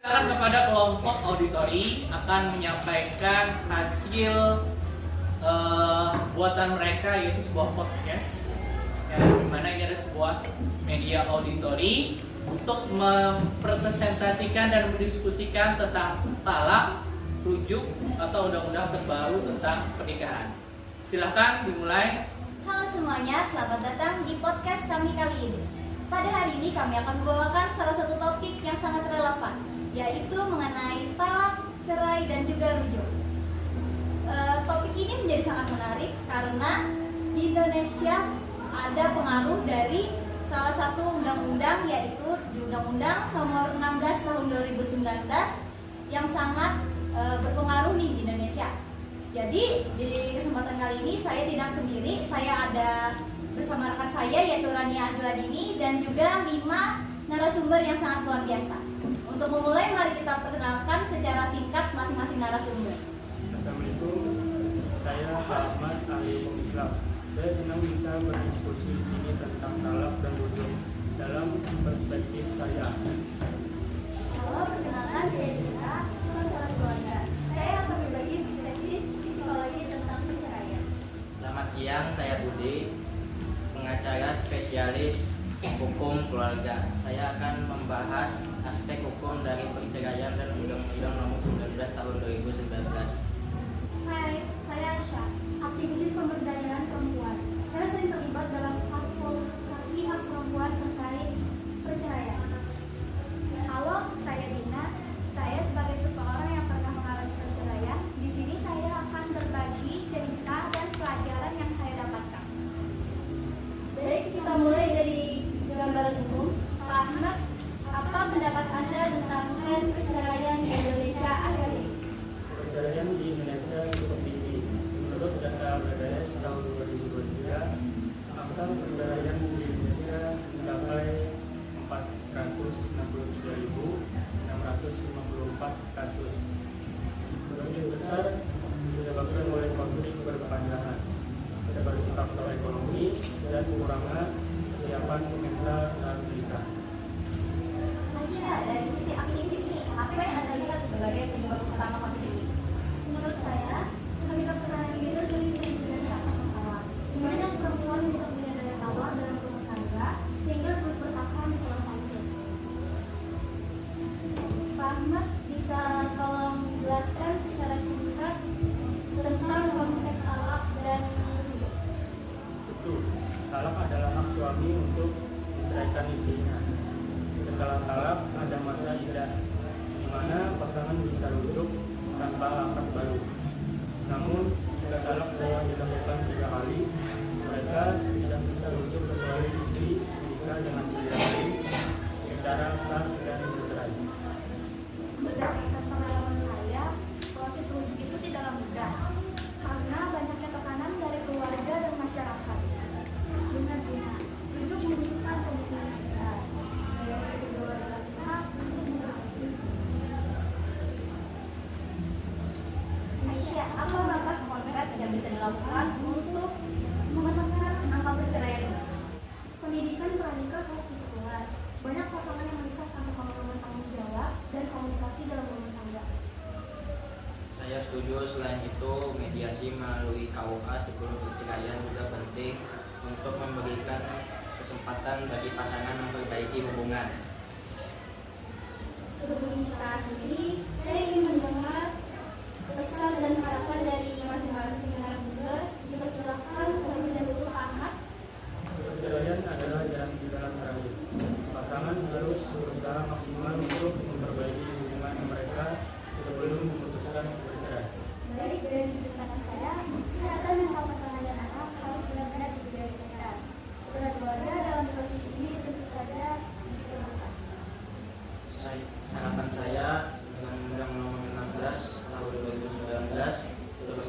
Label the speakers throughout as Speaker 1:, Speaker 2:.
Speaker 1: Kepada kelompok auditori akan menyampaikan hasil buatan mereka, yaitu sebuah podcast yang dimana ini adalah sebuah media auditori untuk mempresentasikan dan mendiskusikan tentang talak, rujuk atau undang-undang terbaru tentang pernikahan. Silahkan dimulai.
Speaker 2: Halo semuanya, selamat datang di podcast kami kali ini. Pada hari ini kami akan membawakan salah satu topik yang sangat relevan, yaitu mengenai talak, cerai, dan juga rujuk. Topik ini menjadi sangat menarik karena di Indonesia ada pengaruh dari salah satu undang-undang, yaitu di Undang-Undang Nomor 16 Tahun 2019 yang sangat berpengaruh nih di Indonesia. Jadi di kesempatan kali ini saya tidak sendiri, saya ada bersama rekan saya yaitu Rania Azwadini dan juga 5 narasumber yang sangat luar biasa. Untuk memulai, mari kita perkenalkan secara singkat masing-masing narasumber.
Speaker 3: Assalamualaikum, saya Ahmad, ahli hukum Islam. Saya senang bisa berdiskusi di sini tentang talak dan rujuk dalam perspektif saya.
Speaker 2: Halo, perkenalkan saya Citra, konselor keluarga. Saya akan berbagi perspektif psikologi tentang perceraian.
Speaker 4: Selamat siang, saya Budi, pengacara spesialis hukum keluarga. Saya akan membahas aspek hukum dari perceraian dan Undang-Undang Nomor 19 Tahun 2019.
Speaker 5: Hai, saya Aisyah, aktivis pemberdayaan perempuan. Saya sering terlibat dalam advokasi hak perempuan terkait perceraian. Halo, saya Dina. Saya sebagai seseorang yang pernah mengalami perceraian. Di sini saya akan berbagi cerita dan pelajaran yang saya dapatkan.
Speaker 2: Baik, kita mulai dari gambaran umum.
Speaker 5: Pak Ahmad, apa pendapat Anda tentang tren perceraian di Indonesia akhir ini?
Speaker 3: Perceraian di Indonesia cukup tinggi. Menurut data BPS tahun 2023, angka perceraian di Indonesia mencapai 463.654 kasus. Sebagian besar disebabkan oleh konflik berkepanjangan, seperti faktor ekonomi dan kurangnya kesiapan mental saat menikah.
Speaker 2: Aisyah, dari sisi aktivis nih, apa yang Anda lihat sebagai penyebab utama konflik ini?
Speaker 5: Menurut saya, habitat perceraian itu sering terjadi asal masalah. Banyak perempuan yang tidak punya daya tawar dalam rumah tangga sehingga sulit bertahan di dalam hidup. Pak Ahmad, bisa tolong jelaskan secara singkat tentang konsep talak dan rujuk?
Speaker 3: Betul, talak adalah hak suami untuk menceraikan istrinya. Setelah talak ada masa iddah, di mana pasangan bisa rujuk tanpa akad baru. Namun, jika talak telah dilakukan 3 kali, mereka tidak bisa rujuk kecuali istri menikah dengan pria lain secara sah dan bercerai.
Speaker 5: Berdasarkan pengalaman saya, proses rujuk itu tidaklah mudah karena banyaknya tekanan dari keluarga dan masyarakat. Benar-benar, rujuk membutuhkan komitmen besar dari kedua belah pihak untuk memperbaiki.
Speaker 2: Aisyah, apa langkah konkret yang bisa dilakukan untuk menekan angka perceraian ini?
Speaker 5: Pendidikan pranikah harus diperluas. Banyak pasangan yang menikah tanpa pengalaman tanggung jawab dan komunikasi dalam rumah tangga.
Speaker 4: Saya setuju. Selain itu, mediasi melalui KUA sebelum perceraian juga penting untuk memberikan kesempatan bagi pasangan memperbaiki hubungan.
Speaker 5: Sebelum kita akhiri, saya ingin mendengar pesan dan harapan dari masing-masing narasumber. Dipersilakan terlebih dahulu Pak Ahmad.
Speaker 3: Perceraian adalah jalan di dalam terakhir. Pasangan harus berusaha maksimal untuk memperbaiki hubungan mereka sebelum memutuskan bercerai.
Speaker 5: Baik, dari sudut pandang saya, kesehatan mental pasangan dan anak harus benar-benar diprioritaskan. Peran keluarga dalam proses ini tentu saja diperlukan.
Speaker 4: Harapan saya dengan Undang Nomor 16 Tahun 2019 terus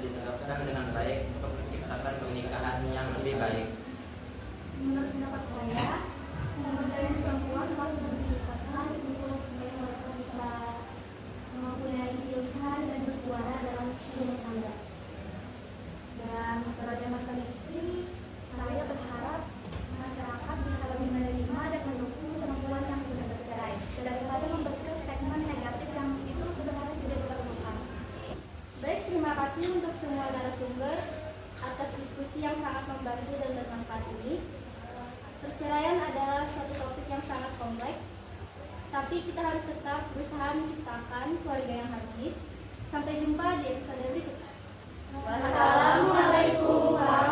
Speaker 5: semua narasumber atas diskusi yang sangat membantu dan bermanfaat ini. Perceraian adalah suatu topik yang sangat kompleks, tapi kita harus tetap berusaha menciptakan keluarga yang harmonis. Sampai jumpa di episode berikutnya.
Speaker 2: Wassalamualaikum warahmatullahi wabarakatuh.